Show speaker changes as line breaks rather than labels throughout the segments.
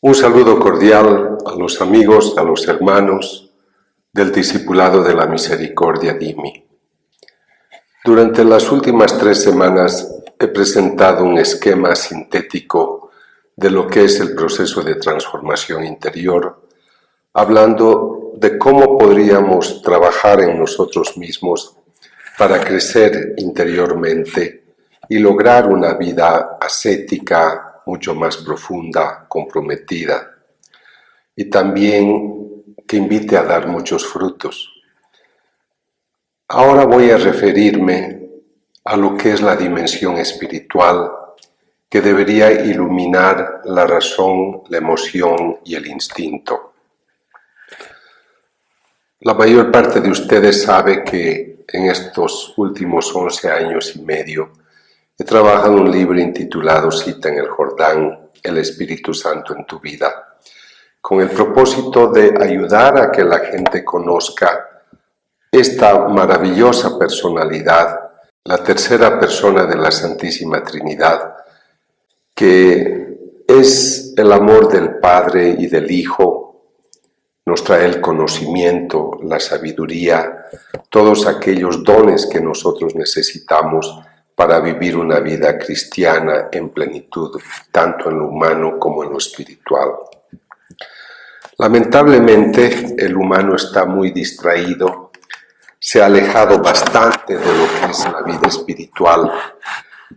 Un saludo cordial a los amigos, a los hermanos del Discipulado de la Misericordia DIMI. Durante las últimas 3 semanas he presentado un esquema sintético de lo que es el proceso de transformación interior, hablando de cómo podríamos trabajar en nosotros mismos para crecer interiormente y lograr una vida ascética, mucho más profunda, comprometida, y también que invite a dar muchos frutos. Ahora voy a referirme a lo que es la dimensión espiritual que debería iluminar la razón, la emoción y el instinto. La mayor parte de ustedes sabe que en estos últimos 11 años y medio he trabajado en un libro intitulado Cita en el Jordán, el Espíritu Santo en tu vida, con el propósito de ayudar a que la gente conozca esta maravillosa personalidad, la tercera persona de la Santísima Trinidad, que es el amor del Padre y del Hijo, nos trae el conocimiento, la sabiduría, todos aquellos dones que nosotros necesitamos para vivir una vida cristiana en plenitud, tanto en lo humano como en lo espiritual. Lamentablemente, el humano está muy distraído, se ha alejado bastante de lo que es la vida espiritual,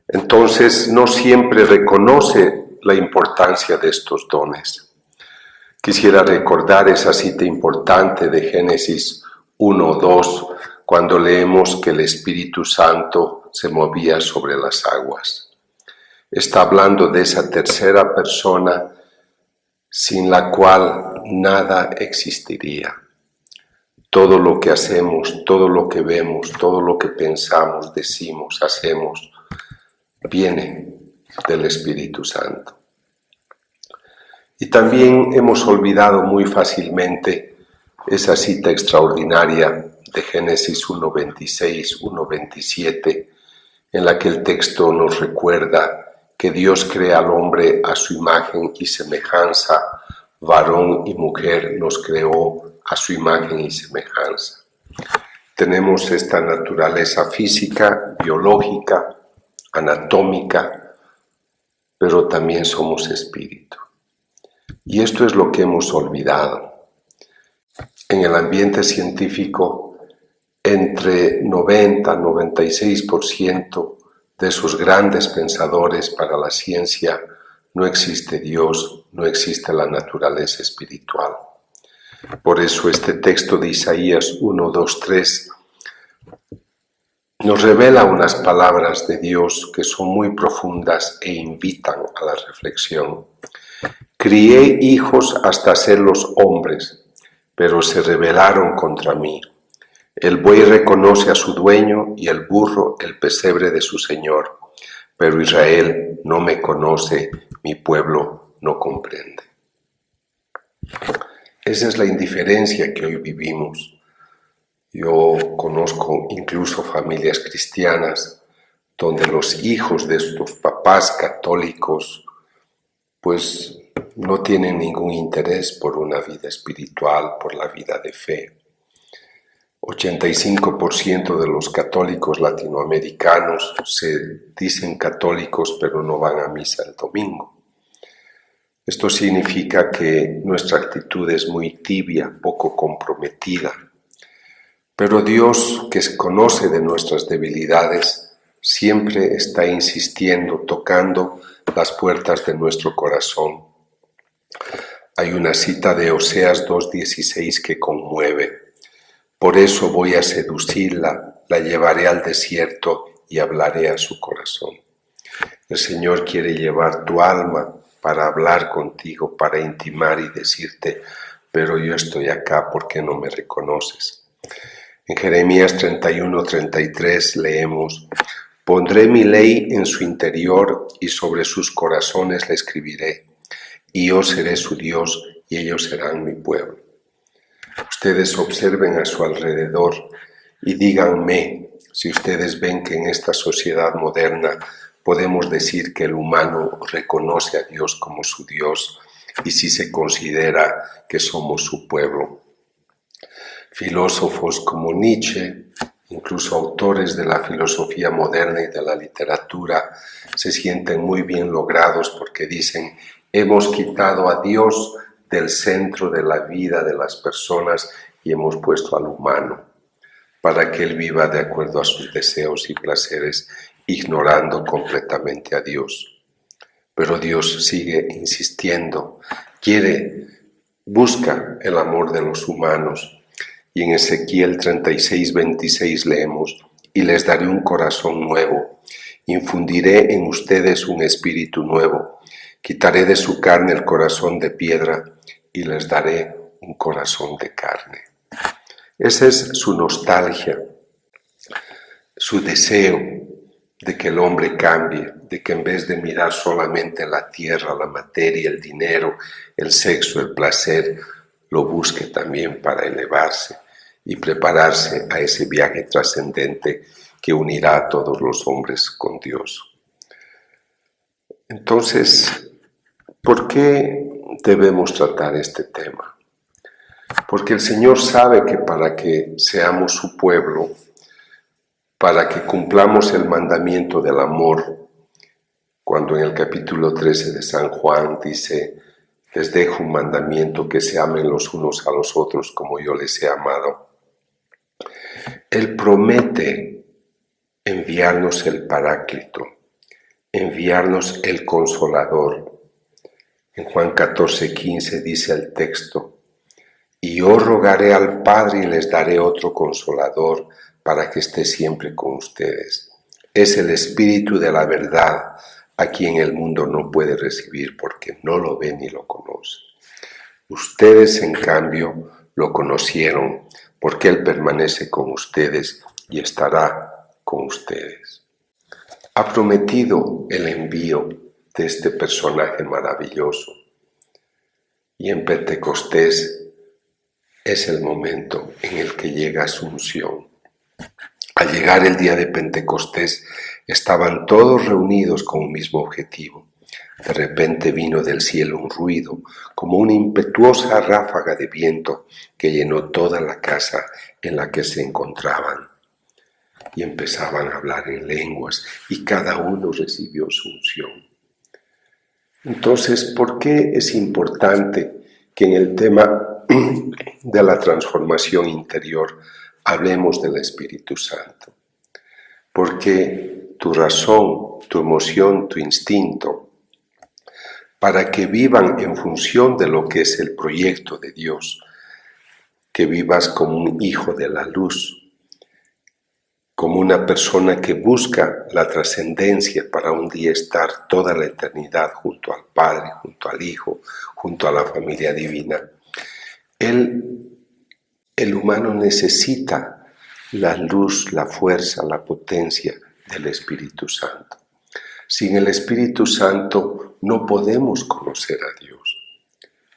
entonces no siempre reconoce la importancia de estos dones. Quisiera recordar esa cita importante de Génesis 1:2, cuando leemos que el Espíritu Santo se movía sobre las aguas. Está hablando de esa tercera persona sin la cual nada existiría. Todo lo que hacemos, todo lo que vemos, todo lo que pensamos, decimos, hacemos, viene del Espíritu Santo. Y también hemos olvidado muy fácilmente esa cita extraordinaria de Génesis 1:26, 1:27, en la que el texto nos recuerda que Dios crea al hombre a su imagen y semejanza, varón y mujer nos creó a su imagen y semejanza. Tenemos esta naturaleza física, biológica, anatómica, pero también somos espíritu. Y esto es lo que hemos olvidado. En el ambiente científico, entre 90 y 96% de esos grandes pensadores para la ciencia no existe Dios, no existe la naturaleza espiritual. Por eso este texto de Isaías 1, 2, 3 nos revela unas palabras de Dios que son muy profundas e invitan a la reflexión. Crié hijos hasta hacerlos hombres, pero se rebelaron contra mí. El buey reconoce a su dueño y el burro el pesebre de su señor, pero Israel no me conoce, mi pueblo no comprende. Esa es la indiferencia que hoy vivimos. Yo conozco incluso familias cristianas donde los hijos de estos papás católicos pues no tienen ningún interés por una vida espiritual, por la vida de fe. 85% de los católicos latinoamericanos se dicen católicos pero no van a misa el domingo. Esto significa que nuestra actitud es muy tibia, poco comprometida. Pero Dios, que se conoce de nuestras debilidades, siempre está insistiendo, tocando las puertas de nuestro corazón. Hay una cita de Oseas 2:16 que conmueve. Por eso voy a seducirla, la llevaré al desierto y hablaré a su corazón. El Señor quiere llevar tu alma para hablar contigo, para intimar y decirte, pero yo estoy acá, ¿por qué no me reconoces? En Jeremías 31:33 leemos, pondré mi ley en su interior y sobre sus corazones la escribiré, y yo seré su Dios y ellos serán mi pueblo. Ustedes observen a su alrededor y díganme si ustedes ven que en esta sociedad moderna podemos decir que el humano reconoce a Dios como su Dios y si se considera que somos su pueblo. Filósofos como Nietzsche, incluso autores de la filosofía moderna y de la literatura, se sienten muy bien logrados porque dicen: hemos quitado a Dios del centro de la vida de las personas y hemos puesto al humano para que él viva de acuerdo a sus deseos y placeres, ignorando completamente a Dios. Pero Dios sigue insistiendo, busca el amor de los humanos. Y en Ezequiel 36:26 leemos: y les daré un corazón nuevo, infundiré en ustedes un espíritu nuevo, quitaré de su carne el corazón de piedra y les daré un corazón de carne. Esa es su nostalgia, su deseo de que el hombre cambie, de que en vez de mirar solamente la tierra, la materia, el dinero, el sexo, el placer, lo busque también para elevarse y prepararse a ese viaje trascendente que unirá a todos los hombres con Dios. Entonces, ¿por qué debemos tratar este tema? Porque el Señor sabe que para que seamos su pueblo, para que cumplamos el mandamiento del amor, cuando en el capítulo 13 de San Juan dice: les dejo un mandamiento, que se amen los unos a los otros como yo les he amado. Él promete enviarnos el Paráclito, enviarnos el Consolador. En Juan 14:15 dice el texto: y yo rogaré al Padre y les daré otro Consolador para que esté siempre con ustedes. Es el Espíritu de la verdad, a quien el mundo no puede recibir porque no lo ve ni lo conoce. Ustedes, en cambio, lo conocieron porque Él permanece con ustedes y estará con ustedes. Ha prometido el envío de este personaje maravilloso. Y en Pentecostés es el momento en el que llega su unción. Al llegar el día de Pentecostés, estaban todos reunidos con un mismo objetivo. De repente vino del cielo un ruido, como una impetuosa ráfaga de viento que llenó toda la casa en la que se encontraban. Y empezaban a hablar en lenguas, y cada uno recibió su unción. Entonces, ¿por qué es importante que en el tema de la transformación interior hablemos del Espíritu Santo? Porque tu razón, tu emoción, tu instinto, para que vivan en función de lo que es el proyecto de Dios, que vivas como un hijo de la luz, como una persona que busca la trascendencia para un día estar toda la eternidad junto al Padre, junto al Hijo, junto a la familia divina. El humano necesita la luz, la fuerza, la potencia del Espíritu Santo. Sin el Espíritu Santo no podemos conocer a Dios.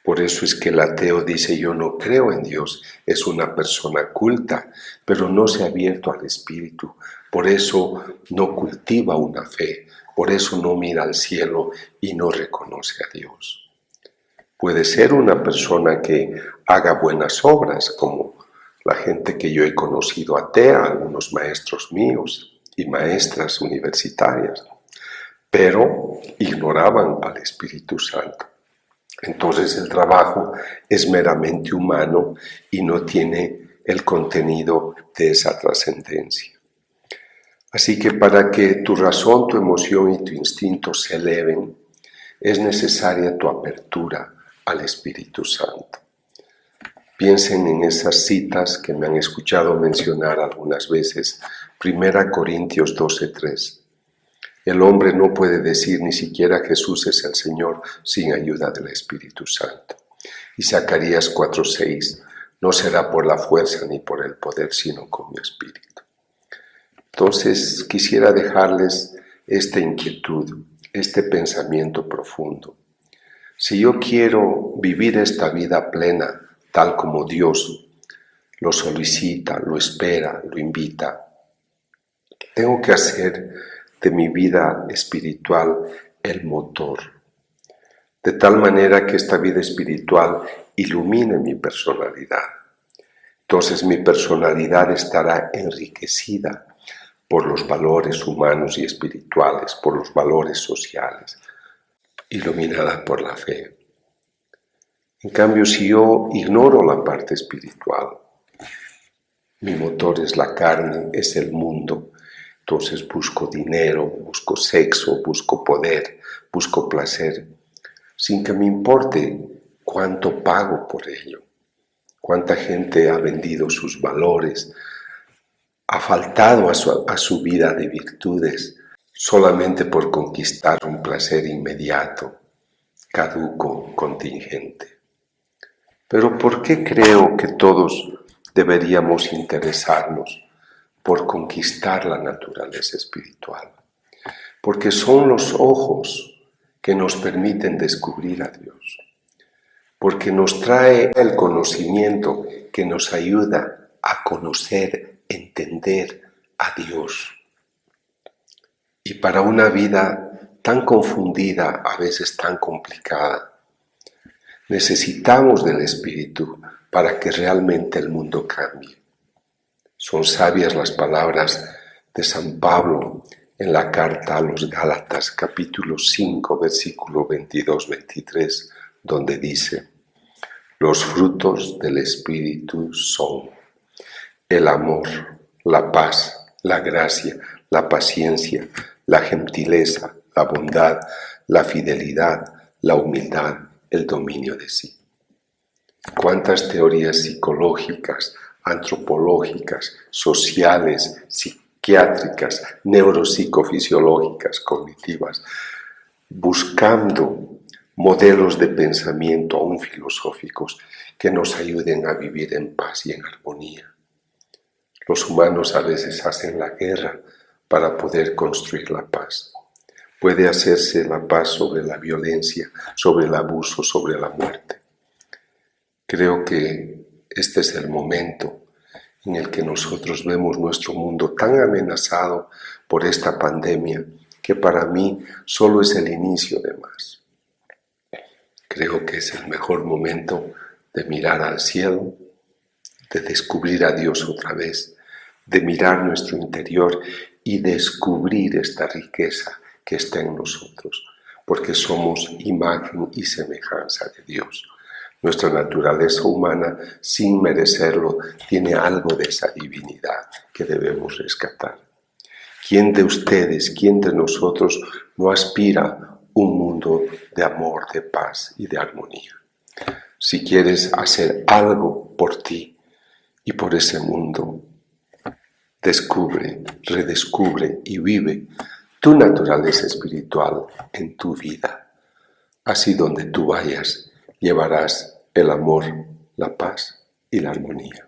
Por eso es que el ateo dice: yo no creo en Dios. Es una persona culta, pero no se ha abierto al Espíritu. Por eso no cultiva una fe. Por eso no mira al cielo y no reconoce a Dios. Puede ser una persona que haga buenas obras, como la gente que yo he conocido atea, algunos maestros míos y maestras universitarias, pero ignoraban al Espíritu Santo. Entonces el trabajo es meramente humano y no tiene el contenido de esa trascendencia. Así que para que tu razón, tu emoción y tu instinto se eleven, es necesaria tu apertura al Espíritu Santo. Piensen en esas citas que me han escuchado mencionar algunas veces. 1 Corintios 12:3. El hombre no puede decir ni siquiera Jesús es el Señor sin ayuda del Espíritu Santo. Y Zacarías 4:6, no será por la fuerza ni por el poder, sino con mi Espíritu. Entonces quisiera dejarles esta inquietud, este pensamiento profundo. Si yo quiero vivir esta vida plena, tal como Dios lo solicita, lo espera, lo invita, tengo que hacer de mi vida espiritual el motor. de tal manera que esta vida espiritual ilumine mi personalidad. Entonces mi personalidad estará enriquecida por los valores humanos y espirituales, por los valores sociales, iluminada por la fe. En cambio, si yo ignoro la parte espiritual, mi motor es la carne, es el mundo, entonces busco dinero, busco sexo, busco poder, busco placer, sin que me importe cuánto pago por ello, cuánta gente ha vendido sus valores, ha faltado a su vida de virtudes solamente por conquistar un placer inmediato, caduco, contingente. Pero ¿por qué creo que todos deberíamos interesarnos por conquistar la naturaleza espiritual? Porque son los ojos que nos permiten descubrir a Dios, porque nos trae el conocimiento que nos ayuda a conocer, entender a Dios. Y para una vida tan confundida, a veces tan complicada, necesitamos del Espíritu para que realmente el mundo cambie. Son sabias las palabras de San Pablo en la carta a los Gálatas, capítulo 5, versículo 22-23, donde dice: los frutos del Espíritu son el amor, la paz, la gracia, la paciencia, la gentileza, la bondad, la fidelidad, la humildad, el dominio de sí. ¿Cuántas teorías psicológicas, antropológicas, sociales, psiquiátricas, neuropsicofisiológicas, cognitivas, buscando modelos de pensamiento aún filosóficos que nos ayuden a vivir en paz y en armonía? Los humanos a veces hacen la guerra para poder construir la paz. Puede hacerse la paz sobre la violencia, sobre el abuso, sobre la muerte. Creo que este es el momento en el que nosotros vemos nuestro mundo tan amenazado por esta pandemia que para mí solo es el inicio de más. Creo que es el mejor momento de mirar al cielo, de descubrir a Dios otra vez, de mirar nuestro interior y descubrir esta riqueza que está en nosotros, porque somos imagen y semejanza de Dios. Nuestra naturaleza humana, sin merecerlo, tiene algo de esa divinidad que debemos rescatar. ¿Quién de ustedes, quién de nosotros no aspira a un mundo de amor, de paz y de armonía? Si quieres hacer algo por ti y por ese mundo, descubre, redescubre y vive tu naturaleza espiritual en tu vida. Así donde tú vayas, llevarás el amor, la paz y la armonía.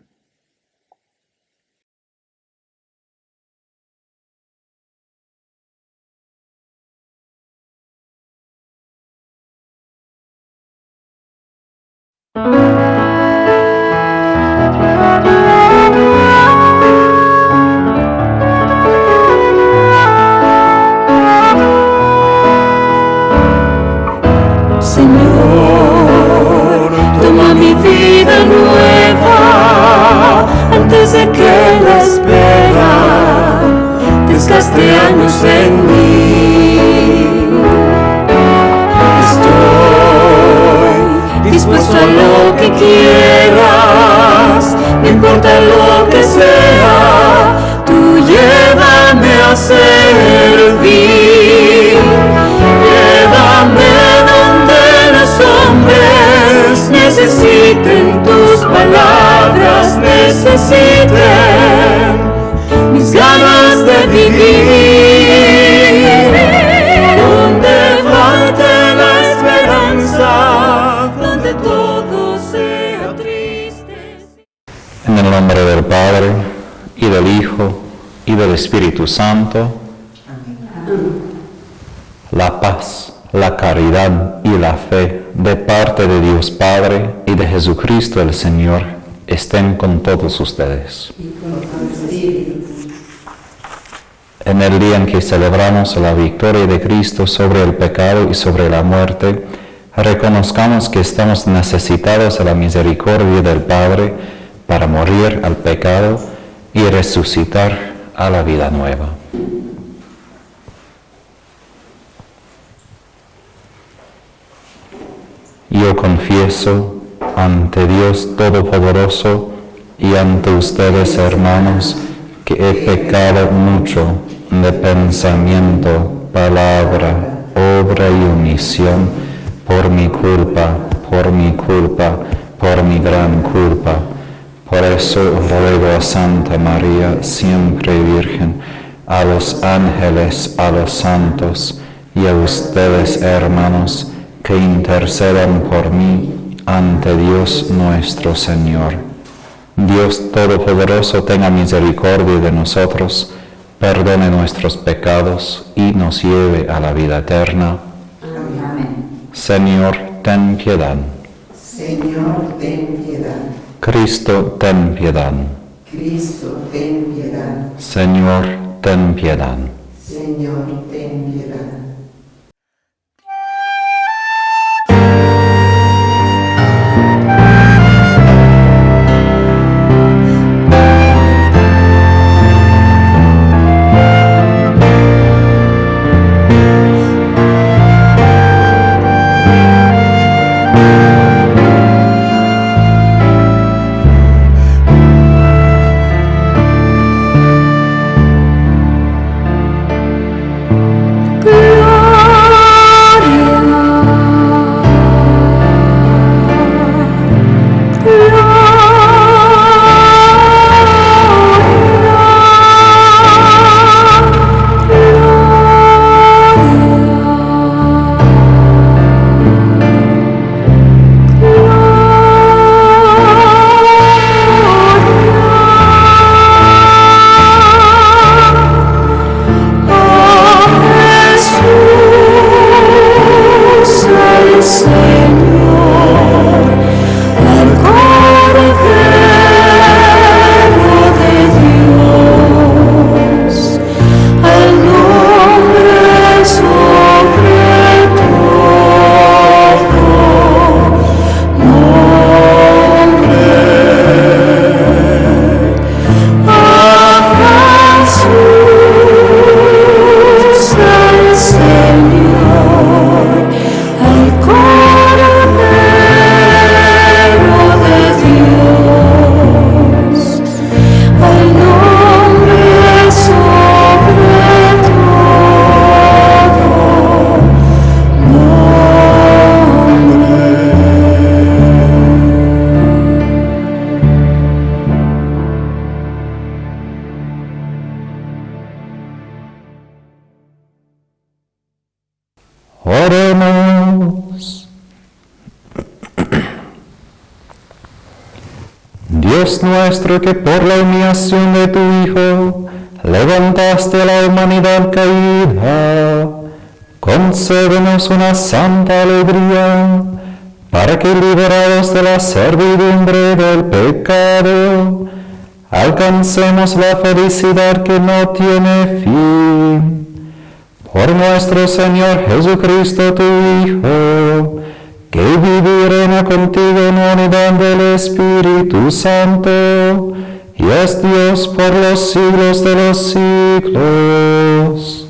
Señor, toma mi vida nueva antes de que la espera desgaste años en mí. Estoy dispuesto a lo que quieras, no importa lo que sea, tú llévame a servir. Llévame donde los hombres necesiten tus palabras, necesiten mis ganas de vivir. Donde falte la esperanza, donde todo sea triste.
En el nombre del Padre, y del Hijo, y del Espíritu Santo. La paz, la caridad y la fe de parte de Dios Padre y de Jesucristo el Señor estén con todos ustedes. En el día en que celebramos la victoria de Cristo sobre el pecado y sobre la muerte, Reconozcamos que estamos necesitados de la misericordia del Padre para morir al pecado y resucitar a la vida nueva. Yo confieso ante Dios Todopoderoso y ante ustedes, hermanos, que he pecado mucho de pensamiento, palabra, obra y omisión, por mi culpa, por mi gran culpa. Por eso ruego a Santa María, siempre Virgen, a los ángeles, a los santos y a ustedes, hermanos, que intercedan por mí ante Dios nuestro Señor. Dios Todopoderoso tenga misericordia de nosotros, perdone nuestros pecados y nos lleve a la vida eterna.
Amén.
Señor, ten piedad.
Señor, ten piedad.
Cristo, ten piedad.
Cristo, ten piedad.
Señor, ten piedad.
Señor, ten piedad.
Oremos. Dios nuestro, que por la humillación de tu Hijo levantaste a la humanidad caída, concédenos una santa alegría, para que, liberados de la servidumbre del pecado, alcancemos la felicidad que no tiene fin. Por nuestro Señor Jesucristo, tu Hijo, que vive y reina contigo en la unidad del Espíritu Santo, y es Dios por los siglos de los siglos.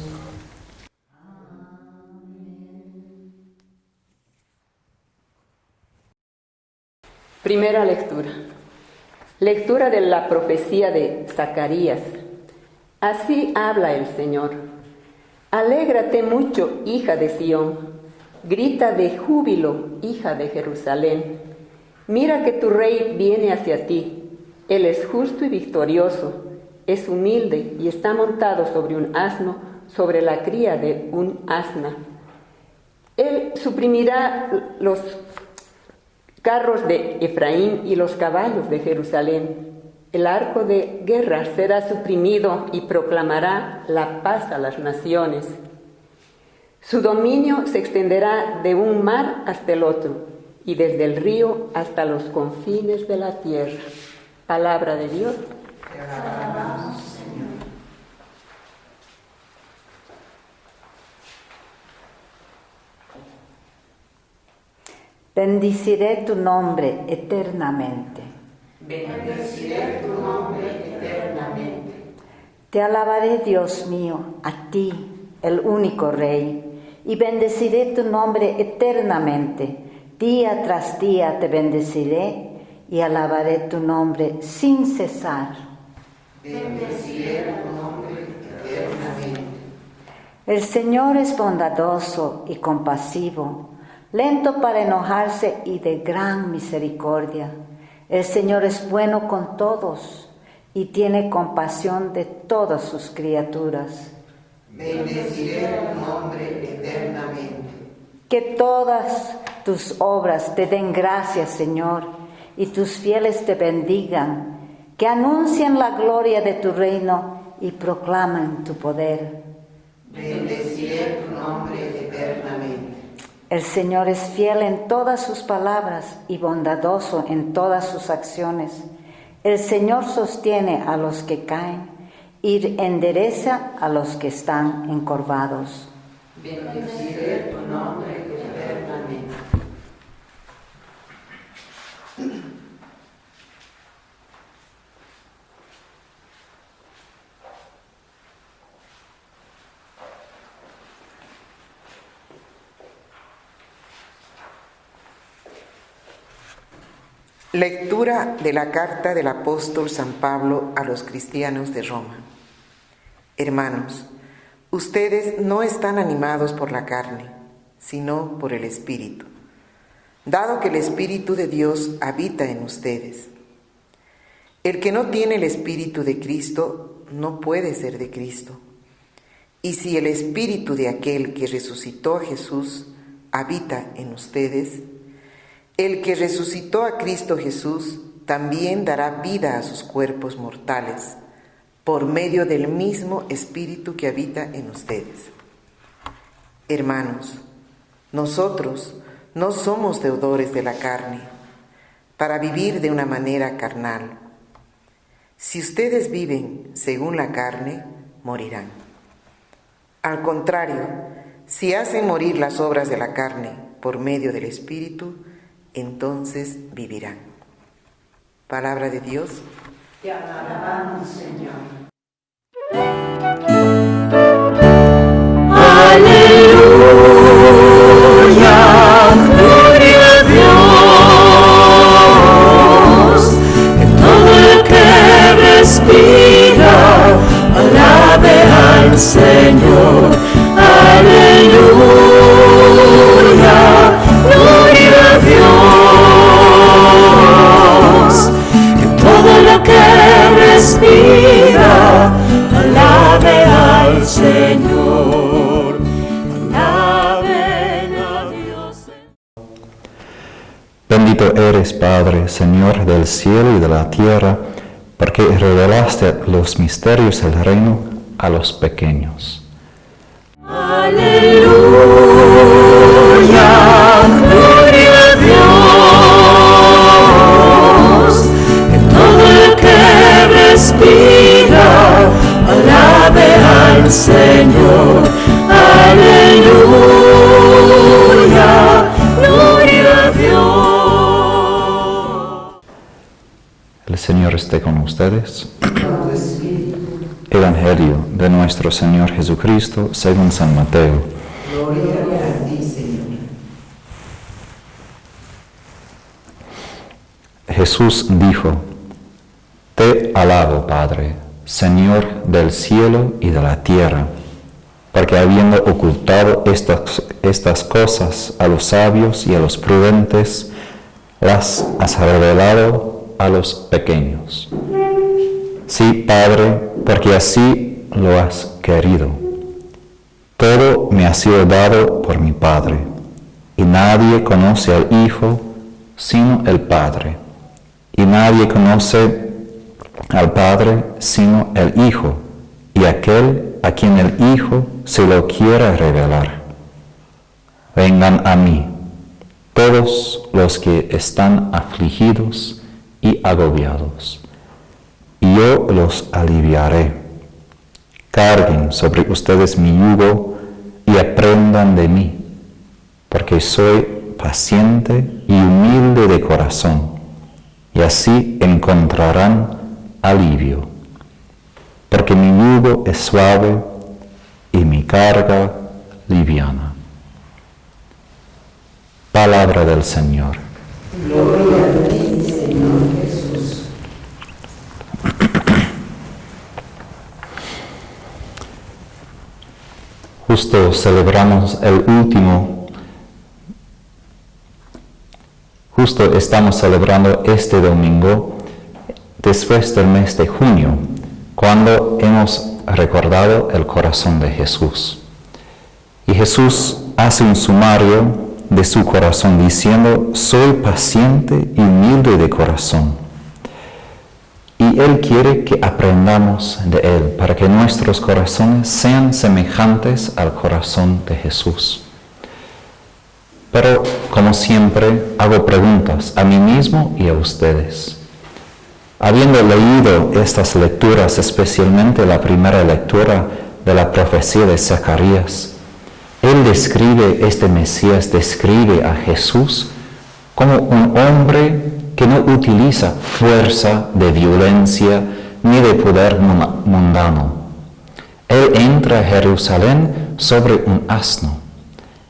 Primera lectura. Lectura de la profecía de Zacarías. Así habla el Señor. Alégrate mucho, hija de Sión. Grita de júbilo, hija de Jerusalén. Mira que tu rey viene hacia ti. Él es justo y victorioso. Es humilde y está montado sobre un asno, sobre la cría de un asna. Él suprimirá los carros de Efraín y los caballos de Jerusalén. El arco de guerra será suprimido y proclamará la paz a las naciones. Su dominio se extenderá de un mar hasta el otro y desde el río hasta los confines de la tierra. Palabra de Dios.
Te alabamos, Señor.
Bendiciré tu nombre eternamente.
Bendeciré tu nombre eternamente.
Te alabaré, Dios mío, a ti, el único Rey, y bendeciré tu nombre eternamente. Día tras día te bendeciré y alabaré tu nombre sin cesar.
Bendeciré tu nombre eternamente.
El Señor es bondadoso y compasivo, lento para enojarse y de gran misericordia. El Señor es bueno con todos y tiene compasión de todas sus criaturas.
Bendeciré tu nombre eternamente.
Que todas tus obras te den gracias, Señor, y tus fieles te bendigan, que anuncien la gloria de tu reino y proclamen tu poder.
Bendeciré tu nombre eternamente.
El Señor es fiel en todas sus palabras y bondadoso en todas sus acciones. El Señor sostiene a los que caen y endereza a los que están encorvados.
Bendeciré tu nombre eternamente. Lectura de la carta del apóstol San Pablo a los cristianos de Roma. Hermanos, ustedes no están animados por la carne, sino por el Espíritu, dado que el Espíritu de Dios habita en ustedes. El que no tiene el Espíritu de Cristo no puede ser de Cristo. Y si el Espíritu de aquel que resucitó a Jesús habita en ustedes, el que resucitó a Cristo Jesús también dará vida a sus cuerpos mortales, por medio del mismo Espíritu que habita en ustedes. Hermanos, nosotros no somos deudores de la carne, para vivir de una manera carnal. Si ustedes viven según la carne, morirán. Al contrario, si hacen morir las obras de la carne por medio del Espíritu, entonces vivirán. Palabra de Dios.
Te alabamos, Señor.
Aleluya, gloria a Dios. En todo el que respira, alabe al Señor. Aleluya, gloria a Dios. En todo lo que respira, alabe al Señor. Alaben a Dios.
Bendito eres, Padre, Señor del cielo y de la tierra, porque revelaste los misterios del reino a los pequeños.
Aleluya, gloria a Dios. En todo el que respira, alabe al Señor. Aleluya, gloria a Dios.
El Señor esté con ustedes. Evangelio de nuestro Señor Jesucristo según San Mateo.
Gloria a ti, Señor.
Jesús dijo: Te alabo, Padre, Señor del cielo y de la tierra, porque habiendo ocultado estas cosas a los sabios y a los prudentes, las has revelado a los pequeños. Sí, Padre, porque así lo has querido. Todo me ha sido dado por mi Padre, y nadie conoce al Hijo sino el Padre, y nadie conoce al Padre sino el Hijo, y aquel a quien el Hijo se lo quiera revelar. Vengan a mí, todos los que están afligidos y agobiados, y yo los aliviaré. Carguen sobre ustedes mi yugo y aprendan de mí, porque soy paciente y humilde de corazón, y así encontrarán alivio. Porque mi yugo es suave y mi carga liviana. Palabra del Señor.
Gloria a ti, Señor Jesús.
Justo estamos celebrando este domingo después del mes de junio, cuando hemos recordado el corazón de Jesús. Y Jesús hace un sumario de su corazón diciendo: soy paciente y humilde de corazón. Y Él quiere que aprendamos de Él para que nuestros corazones sean semejantes al corazón de Jesús. Pero, como siempre, hago preguntas a mí mismo y a ustedes. Habiendo leído estas lecturas, especialmente la primera lectura de la profecía de Zacarías, Él describe, este Mesías describe a Jesús como un hombre que no utiliza fuerza de violencia ni de poder mundano. Él entra a Jerusalén sobre un asno.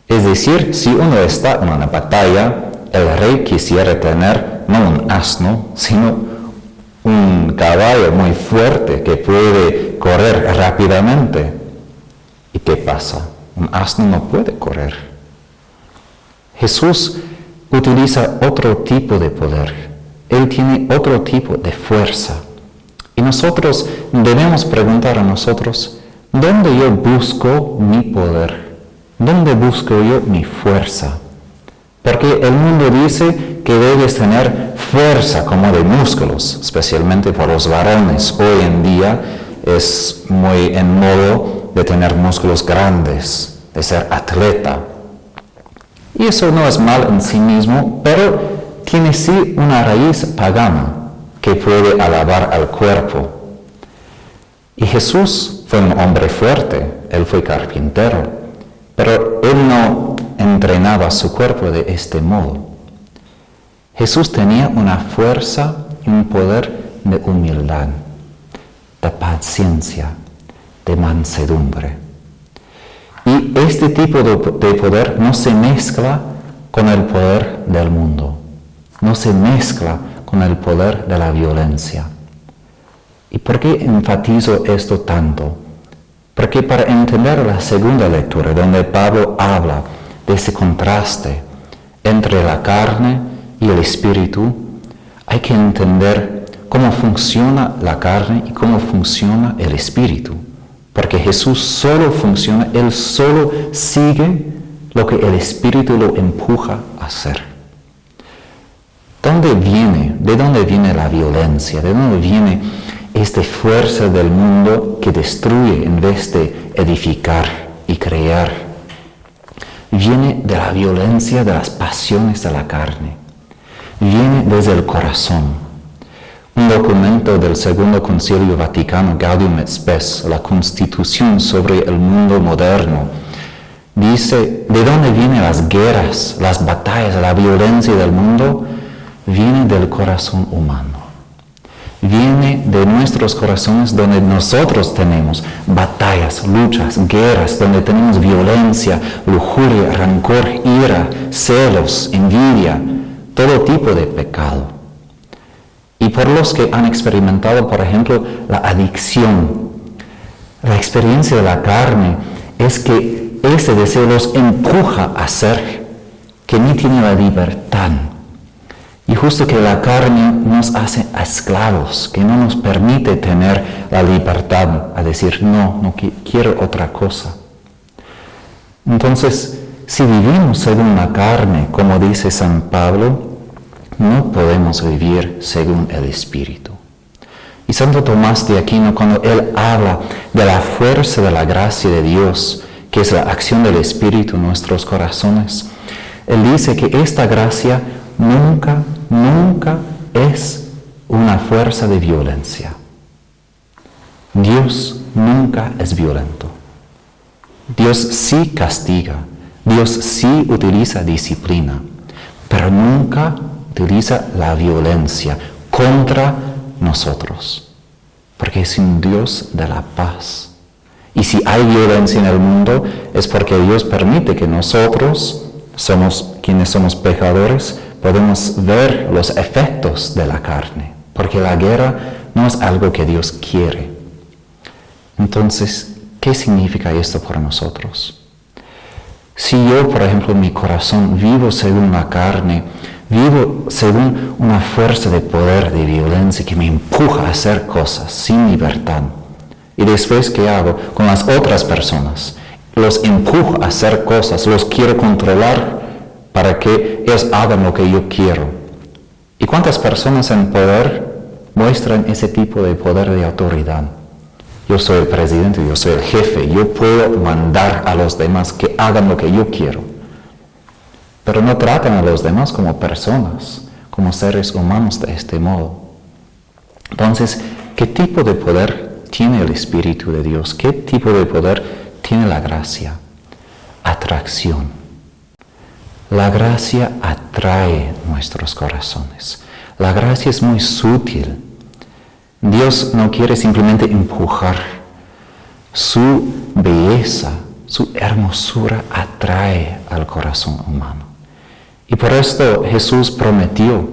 Es decir, si uno está en una batalla, el rey quisiera tener no un asno, sino un caballo muy fuerte que puede correr rápidamente. ¿Y qué pasa? Un asno no puede correr. Jesús utiliza otro tipo de poder. Él tiene otro tipo de fuerza. Y nosotros debemos preguntar a nosotros: ¿dónde yo busco mi poder? ¿Dónde busco yo mi fuerza? Porque el mundo dice que debes tener fuerza como de músculos, especialmente por los varones. Hoy en día es muy en modo de tener músculos grandes, de ser atleta. Y eso no es mal en sí mismo, pero tiene sí una raíz pagana que puede alabar al cuerpo. Y Jesús fue un hombre fuerte, Él fue carpintero, pero Él no entrenaba su cuerpo de este modo. Jesús tenía una fuerza y un poder de humildad, de paciencia, de mansedumbre. Y este tipo de poder no se mezcla con el poder del mundo, no se mezcla con el poder de la violencia. ¿Y por qué enfatizo esto tanto? Porque para entender la segunda lectura, donde Pablo habla de ese contraste entre la carne y el espíritu, hay que entender cómo funciona la carne y cómo funciona el espíritu. Porque Jesús solo funciona, Él solo sigue lo que el Espíritu lo empuja a hacer. ¿De dónde viene la violencia? ¿De dónde viene esta fuerza del mundo que destruye en vez de edificar y crear? Viene de la violencia de las pasiones de la carne. Viene desde el corazón. Un documento del Segundo Concilio Vaticano, Gaudium et Spes, la Constitución sobre el mundo moderno, dice: ¿de dónde vienen las guerras, las batallas, la violencia del mundo? Viene del corazón humano. Viene de nuestros corazones, donde nosotros tenemos batallas, luchas, guerras, donde tenemos violencia, lujuria, rancor, ira, celos, envidia, todo tipo de pecado. Y por los que han experimentado, por ejemplo, la adicción, la experiencia de la carne es que ese deseo los empuja a hacer, que ni tiene la libertad. Y justo que la carne nos hace esclavos, que no nos permite tener la libertad a decir: no quiero otra cosa. Entonces, si vivimos según la carne, como dice San Pablo, no podemos vivir según el Espíritu. Y Santo Tomás de Aquino, cuando él habla de la fuerza de la gracia de Dios, que es la acción del Espíritu en nuestros corazones, él dice que esta gracia nunca es una fuerza de violencia. Dios nunca es violento. Dios sí castiga, Dios sí utiliza disciplina, pero nunca utiliza la violencia contra nosotros, porque es un Dios de la paz. Y si hay violencia en el mundo, es porque Dios permite que nosotros, quienes somos pecadores, podemos ver los efectos de la carne, porque la guerra no es algo que Dios quiere. Entonces, ¿qué significa esto para nosotros? Si yo, por ejemplo, en mi corazón vivo según la carne, vivo según una fuerza de poder, de violencia que me empuja a hacer cosas sin libertad, y después, ¿qué hago? Con las otras personas, los empujo a hacer cosas, los quiero controlar para que ellos hagan lo que yo quiero. ¿Y cuántas personas en poder muestran ese tipo de poder de autoridad? Yo soy el presidente, yo soy el jefe, yo puedo mandar a los demás que hagan lo que yo quiero. Pero no tratan a los demás como personas, como seres humanos de este modo. Entonces, ¿qué tipo de poder tiene el Espíritu de Dios? ¿Qué tipo de poder tiene la gracia? Atracción. La gracia atrae nuestros corazones. La gracia es muy sutil. Dios no quiere simplemente empujar. Su belleza, su hermosura atrae al corazón humano. Y por esto Jesús prometió,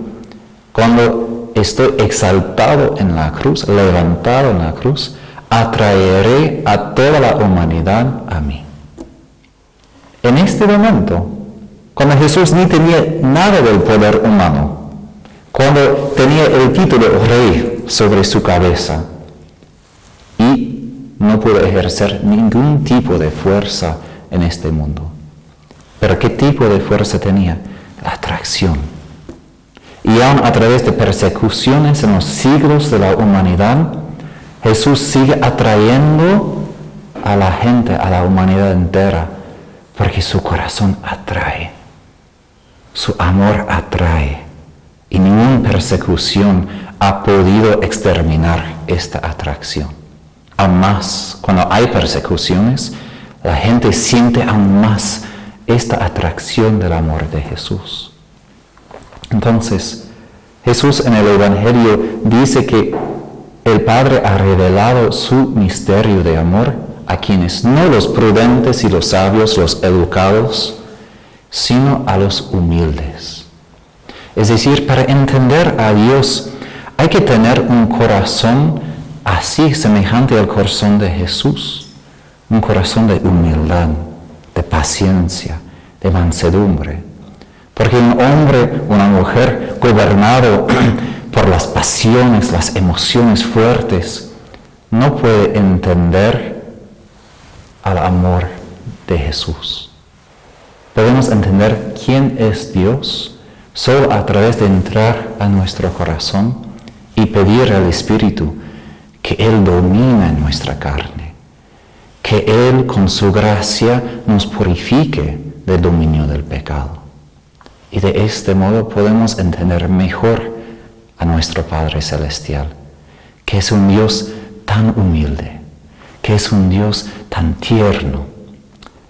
cuando estoy exaltado en la cruz, levantado en la cruz, atraeré a toda la humanidad a mí. En este momento, cuando Jesús ni tenía nada del poder humano, cuando tenía el título rey sobre su cabeza y no pudo ejercer ningún tipo de fuerza en este mundo. ¿Pero qué tipo de fuerza tenía? La atracción. Y aún a través de persecuciones en los siglos de la humanidad, Jesús sigue atrayendo a la gente, a la humanidad entera, porque su corazón atrae, su amor atrae, y ninguna persecución ha podido exterminar esta atracción. Aún más, cuando hay persecuciones, la gente siente aún más esta atracción del amor de Jesús. Entonces, Jesús en el Evangelio dice que el Padre ha revelado su misterio de amor a quienes, no los prudentes y los sabios, los educados, sino a los humildes. Es decir, para entender a Dios hay que tener un corazón así semejante al corazón de Jesús, un corazón de humildad, de paciencia, de mansedumbre. Porque un hombre, una mujer gobernado por las pasiones, las emociones fuertes, no puede entender al amor de Jesús. Podemos entender quién es Dios solo a través de entrar a nuestro corazón y pedir al Espíritu que Él domine nuestra carne, que Él con su gracia nos purifique del dominio del pecado. Y de este modo podemos entender mejor a nuestro Padre Celestial, que es un Dios tan humilde, que es un Dios tan tierno.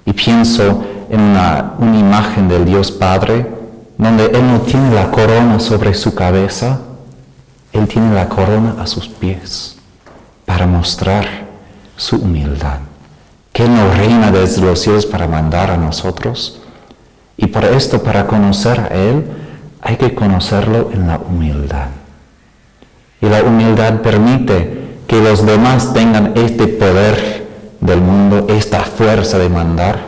Y pienso en una imagen del Dios Padre, donde Él no tiene la corona sobre su cabeza, Él tiene la corona a sus pies, para mostrar su humildad, que Él no reina desde los cielos para mandar a nosotros. Y por esto, para conocer a Él, hay que conocerlo en la humildad. Y la humildad permite que los demás tengan este poder del mundo, esta fuerza de mandar.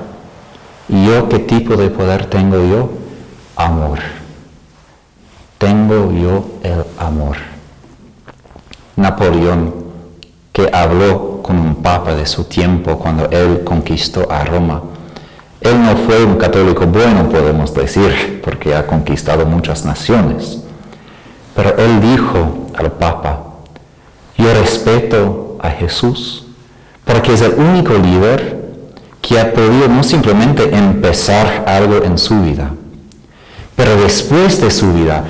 ¿Y yo qué tipo de poder tengo yo? Amor. Tengo yo el amor. Napoleón, que habló con un papa de su tiempo cuando él conquistó a Roma, él no fue un católico bueno, podemos decir, porque ha conquistado muchas naciones. Pero él dijo al Papa, yo respeto a Jesús, porque es el único líder que ha podido no simplemente empezar algo en su vida, pero después de su vida,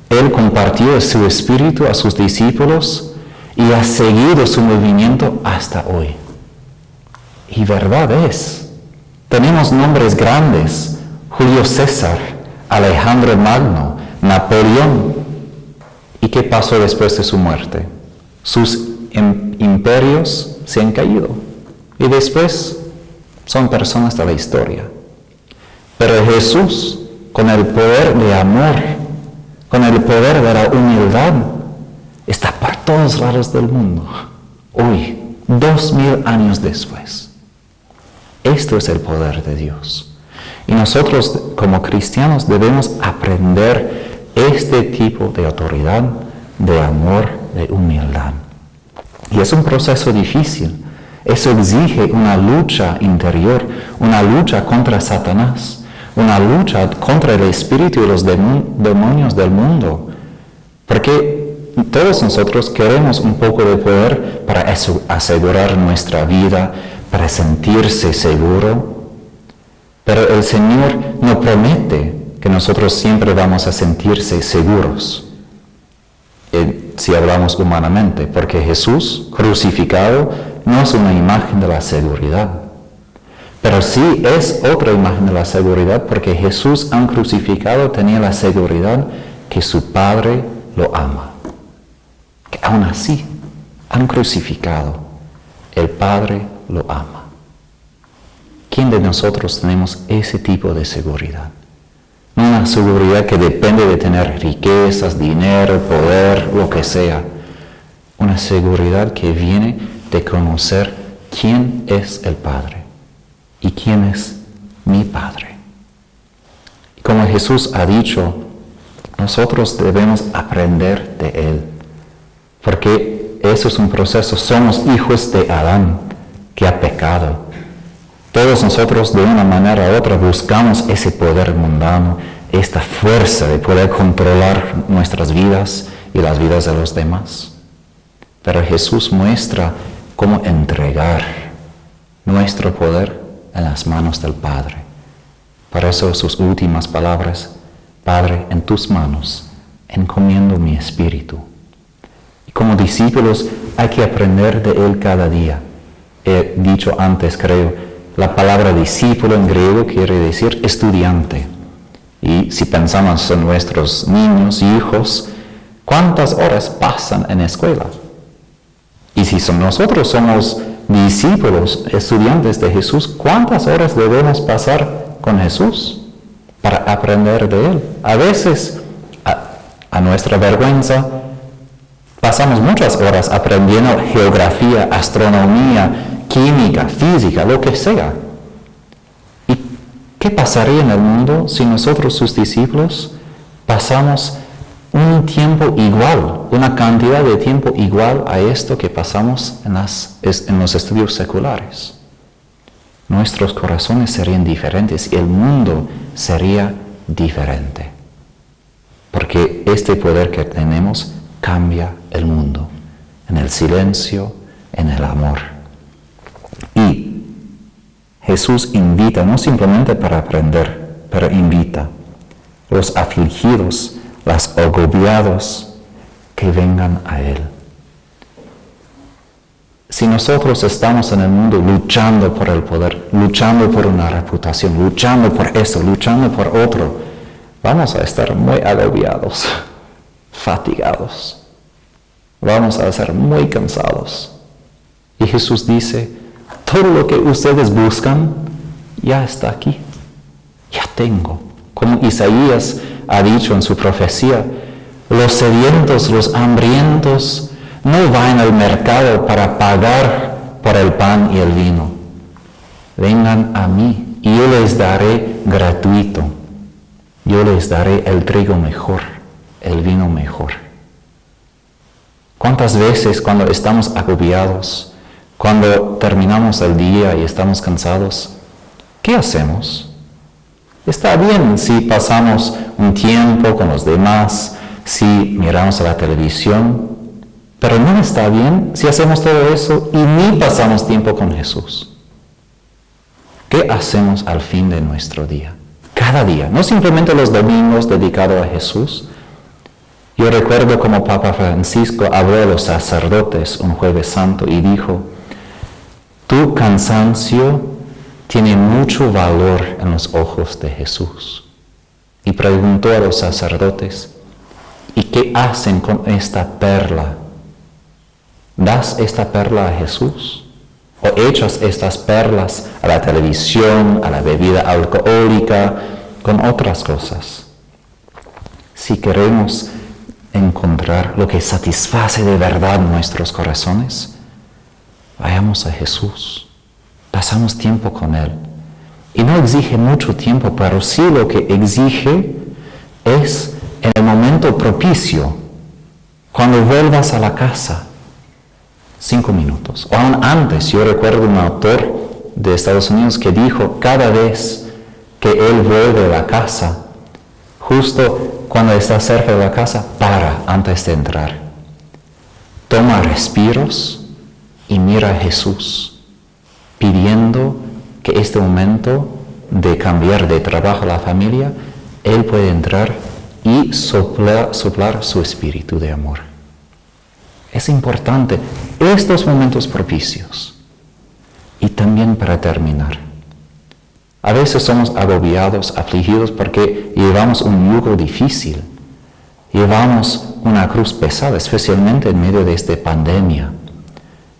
él compartió su espíritu a sus discípulos y ha seguido su movimiento hasta hoy. Y verdad es. Tenemos nombres grandes, Julio César, Alejandro Magno, Napoleón. ¿Y qué pasó después de su muerte? Sus imperios se han caído y después son personas de la historia. Pero Jesús, con el poder de amor, con el poder de la humildad, está por todos lados del mundo. Hoy, 2000 años después. Esto es el poder de Dios. Y nosotros como cristianos debemos aprender este tipo de autoridad, de amor, de humildad. Y es un proceso difícil. Eso exige una lucha interior, una lucha contra Satanás, una lucha contra el espíritu y los demonios del mundo. Porque todos nosotros queremos un poco de poder para asegurar nuestra vida, para sentirse seguro. Pero el Señor no promete que nosotros siempre vamos a sentirse seguros, si hablamos humanamente, porque Jesús crucificado no es una imagen de la seguridad. Pero sí es otra imagen de la seguridad, porque Jesús, aun crucificado, tenía la seguridad que su Padre lo ama. Que aún así, aun crucificado, el Padre lo ama. ¿Quién de nosotros tenemos ese tipo de seguridad? No una seguridad que depende de tener riquezas, dinero, poder, lo que sea. Una seguridad que viene de conocer quién es el Padre y quién es mi Padre. Y como Jesús ha dicho, nosotros debemos aprender de Él, porque eso es un proceso. Somos hijos de Adán, que ha pecado. Todos nosotros de una manera u otra buscamos ese poder mundano, esta fuerza de poder controlar nuestras vidas y las vidas de los demás. Pero Jesús muestra cómo entregar nuestro poder en las manos del Padre. Por eso sus últimas palabras: Padre, en tus manos encomiendo mi espíritu. Y como discípulos hay que aprender de Él cada día. He dicho antes, creo, la palabra discípulo en griego quiere decir estudiante. Y si pensamos en nuestros niños y hijos, ¿cuántas horas pasan en escuela? Y si nosotros somos discípulos, estudiantes de Jesús, ¿cuántas horas debemos pasar con Jesús para aprender de Él? A veces, a nuestra vergüenza, pasamos muchas horas aprendiendo geografía, astronomía, química, física, lo que sea. ¿Y qué pasaría en el mundo si nosotros, sus discípulos, pasamos un tiempo igual, una cantidad de tiempo igual a esto que pasamos en los estudios seculares? Nuestros corazones serían diferentes y el mundo sería diferente. Porque este poder que tenemos cambia el mundo, en el silencio, en el amor. Y Jesús invita, no simplemente para aprender, pero invita los afligidos, los agobiados, que vengan a Él. Si nosotros estamos en el mundo luchando por el poder, luchando por una reputación, luchando por eso, luchando por otro, vamos a estar muy agobiados, fatigados. Vamos a ser muy cansados. Y Jesús dice: todo lo que ustedes buscan ya está aquí, ya tengo. Como Isaías ha dicho en su profecía, los sedientos, los hambrientos no van al mercado para pagar por el pan y el vino. Vengan a mí y yo les daré gratuito. Yo les daré el trigo mejor, el vino mejor. ¿Cuántas veces cuando estamos agobiados, cuando terminamos el día y estamos cansados, qué hacemos? Está bien si pasamos un tiempo con los demás, si miramos a la televisión, pero no está bien si hacemos todo eso y ni pasamos tiempo con Jesús. ¿Qué hacemos al fin de nuestro día? Cada día, no simplemente los domingos dedicados a Jesús. Yo recuerdo como Papa Francisco habló a los sacerdotes un Jueves Santo y dijo: tu cansancio tiene mucho valor en los ojos de Jesús. y preguntó a los sacerdotes, ¿y qué hacen con esta perla? ¿Das esta perla a Jesús? ¿O echas estas perlas a la televisión, a la bebida alcohólica, con otras cosas? Si queremos encontrar lo que satisface de verdad nuestros corazones, vayamos a Jesús, pasamos tiempo con Él. Y no exige mucho tiempo, pero sí lo que exige es en el momento propicio, cuando vuelvas a la casa, 5 minutos. O aún antes, yo recuerdo un autor de Estados Unidos que dijo, cada vez que él vuelve a la casa, justo cuando está cerca de la casa, para antes de entrar. Toma respiros y mira a Jesús, pidiendo que este momento de cambiar de trabajo a la familia, Él puede entrar y soplar su espíritu de amor. Es importante estos momentos propicios. Y también para terminar, a veces somos agobiados, afligidos porque llevamos un yugo difícil, llevamos una cruz pesada, especialmente en medio de esta pandemia.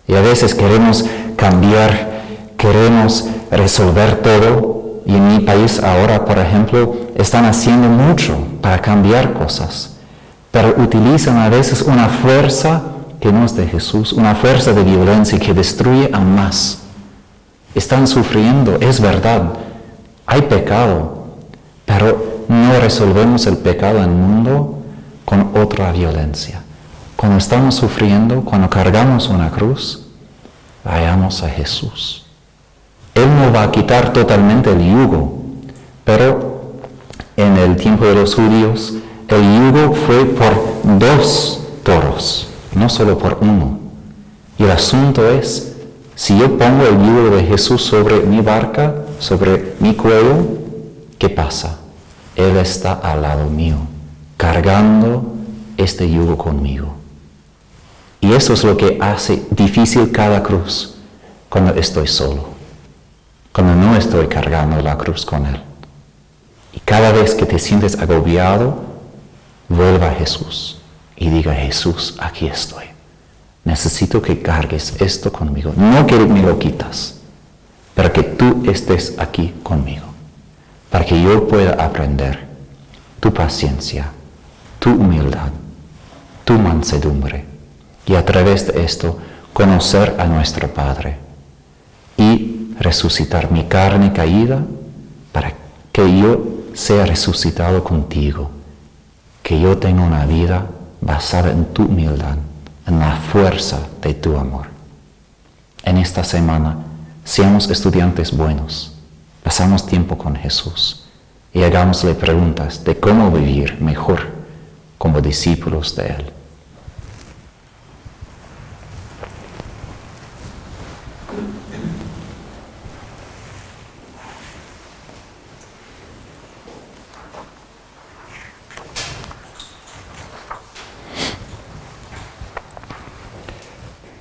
Y a veces queremos cambiar, queremos resolver todo. Y en mi país ahora, por ejemplo, están haciendo mucho para cambiar cosas, pero utilizan a veces una fuerza que no es de Jesús, una fuerza de violencia que destruye aún más. Están sufriendo, es verdad, hay pecado, pero no resolvemos el pecado en el mundo con otra violencia. Cuando estamos sufriendo, cuando cargamos una cruz, vayamos a Jesús. Él no va a quitar totalmente el yugo, pero en el tiempo de los judíos, el yugo fue por 2 toros, no solo por 1. Y el asunto es, si yo pongo el yugo de Jesús sobre mi barca, sobre mi cuello, ¿qué pasa? Él está al lado mío, cargando este yugo conmigo. Y eso es lo que hace difícil cada cruz cuando estoy solo, cuando no estoy cargando la cruz con Él. Y cada vez que te sientes agobiado, vuelva a Jesús y diga, Jesús, aquí estoy. Necesito que cargues esto conmigo. No que me lo quitas, pero que tú estés aquí conmigo, para que yo pueda aprender tu paciencia, tu humildad, tu mansedumbre, y a través de esto conocer a nuestro Padre y resucitar mi carne caída para que yo sea resucitado contigo, que yo tenga una vida basada en tu humildad, en la fuerza de tu amor. En esta semana, seamos estudiantes buenos, pasamos tiempo con Jesús y hagámosle preguntas de cómo vivir mejor como discípulos de Él.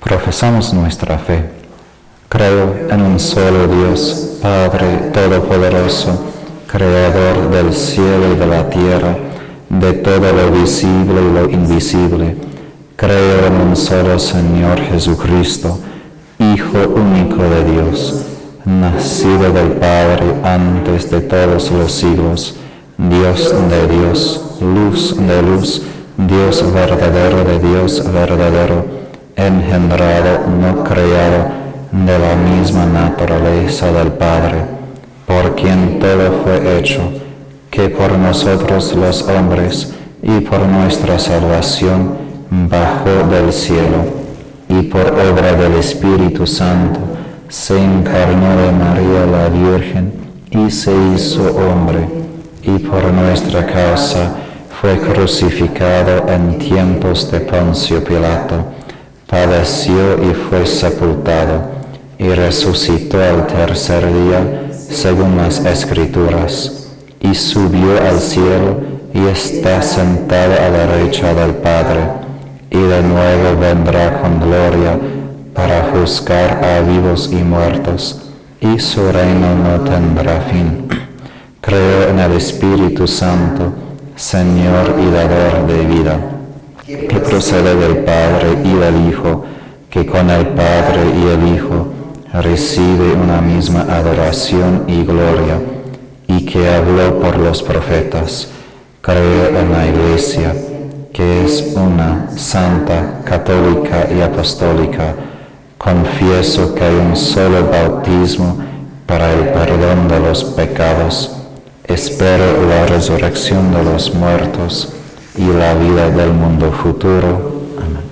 Profesamos nuestra fe. Creo en un solo Dios, Padre Todopoderoso, Creador del cielo y de la tierra, de todo lo visible y lo invisible. Creo en un solo Señor Jesucristo, Hijo único de Dios, nacido del Padre antes de todos los siglos, Dios de Dios, luz de luz, Dios verdadero de Dios verdadero, engendrado, no creado, de la misma naturaleza del Padre, por quien todo fue hecho, que por nosotros los hombres y por nuestra salvación bajó del cielo, y por obra del Espíritu Santo se encarnó de María la Virgen y se hizo hombre, y por nuestra causa fue crucificado en tiempos de Poncio Pilato, padeció y fue sepultado, y resucitó al tercer día, según las Escrituras, y subió al cielo, y está sentado a la derecha del Padre, y de nuevo vendrá con gloria para juzgar a vivos y muertos, y su reino no tendrá fin. Creo en el Espíritu Santo, Señor y dador de vida, que procede del Padre y del Hijo, que con el Padre y el Hijo recibe una misma adoración y gloria, y que habló por los profetas. Creo en la Iglesia, que es una, santa, católica y apostólica. Confieso que hay un solo bautismo para el perdón de los pecados. Espero la resurrección de los muertos y la vida del mundo futuro. Amén.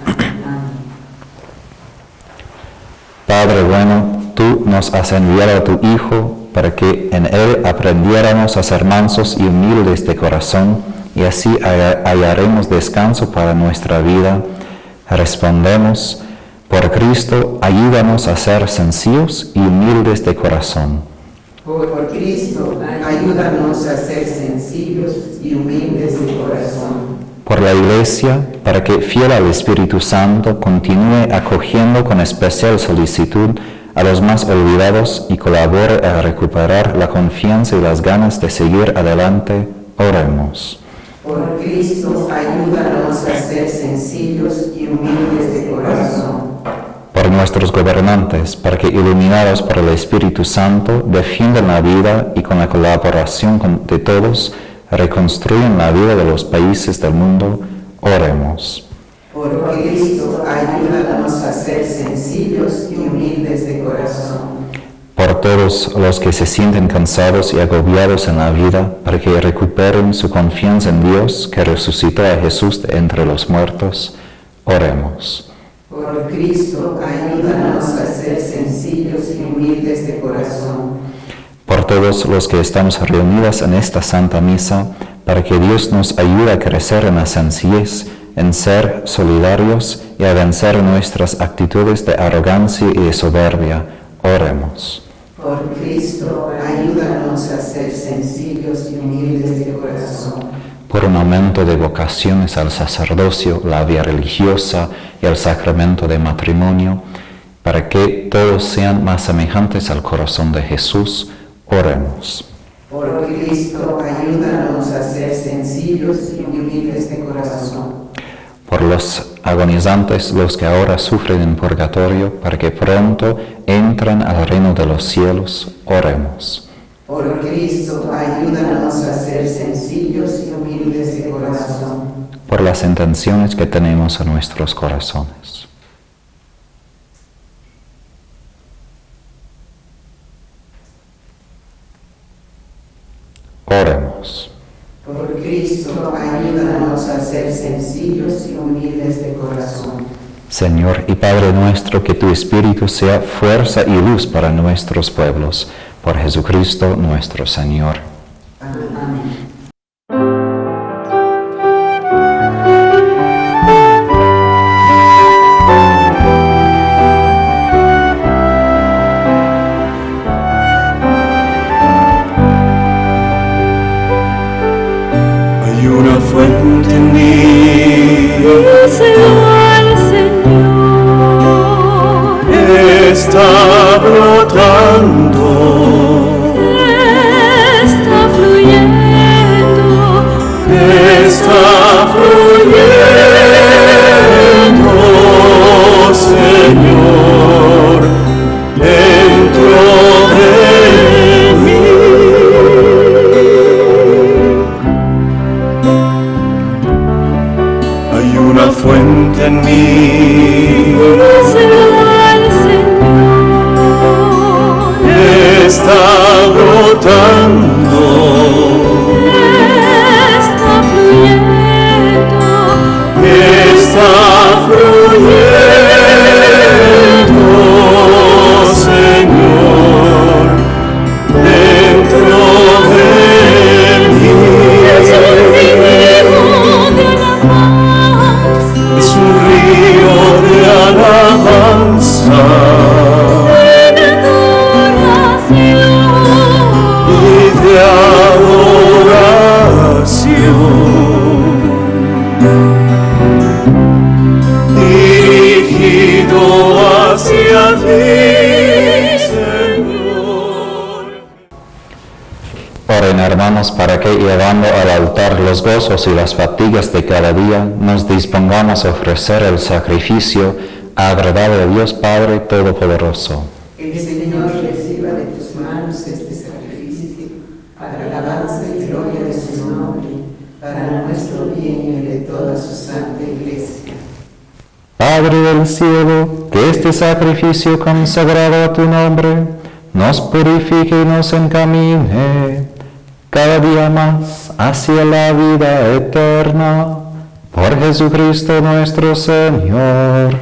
Padre bueno, tú nos has enviado a tu Hijo para que en Él aprendiéramos a ser mansos y humildes de corazón, y así hallaremos descanso para nuestra vida. Respondemos: por Cristo, ayúdanos a ser sencillos y humildes de corazón.
Por Cristo, ayúdanos a ser sencillos y humildes de corazón.
Por la Iglesia, para que, fiel al Espíritu Santo, continúe acogiendo con especial solicitud a los más olvidados y colabore a recuperar la confianza y las ganas de seguir adelante. Oremos.
Por Cristo, ayúdanos a ser sencillos y humildes de corazón.
Por nuestros gobernantes, para que, iluminados por el Espíritu Santo, defiendan la vida y con la colaboración de todos, reconstruyan la vida de los países del mundo. Oremos.
Por Cristo, ayúdanos a ser sencillos y humildes de corazón.
Por todos los que se sienten cansados y agobiados en la vida, para que recuperen su confianza en Dios, que resucitó a Jesús de entre los muertos. Oremos.
Por Cristo, ayúdanos a ser sencillos y humildes de corazón.
Por todos los que estamos reunidos en esta Santa Misa, para que Dios nos ayude a crecer en la sencillez, en ser solidarios y a vencer nuestras actitudes de arrogancia y de soberbia. Oremos.
Por Cristo, ayúdanos a ser sencillos y humildes de corazón.
Por un aumento de vocaciones al sacerdocio, la vida religiosa y el sacramento de matrimonio, para que todos sean más semejantes al corazón de Jesús. Oremos.
Por Cristo, ayúdanos a ser sencillos y humildes de corazón.
Por los agonizantes, los que ahora sufren en purgatorio, para que pronto entren al reino de los cielos. Oremos.
Por Cristo, ayúdanos a ser sencillos y humildes de corazón.
Por las intenciones que tenemos en nuestros corazones. Oremos.
Por Cristo, ayúdanos a ser sencillos y humildes de corazón.
Señor y Padre nuestro, que tu Espíritu sea fuerza y luz para nuestros pueblos. Por Jesucristo nuestro Señor.
Amén.
Hay una fuente en mí,
al Señor,
está brotando,
está fluyendo,
está fluyendo, Señor, dentro de mí. Hay una fuente en mí,
al Señor,
está brotando,
está fluyendo,
está fluyendo, Señor, dentro de mí. Es un río de alabanza,
en adoración.
Ven, hermanos, para que, llevando al altar los gozos y las fatigas de cada día, nos dispongamos a ofrecer el sacrificio agradable a Dios Padre Todopoderoso.
El Señor reciba de tus manos este sacrificio, para alabanza y gloria de su nombre, para nuestro bien y el de toda su santa Iglesia.
Padre del cielo, que este sacrificio consagrado a tu nombre nos purifique y nos encamine cada día más hacia la vida eterna. Por Jesucristo nuestro Señor.
Amén.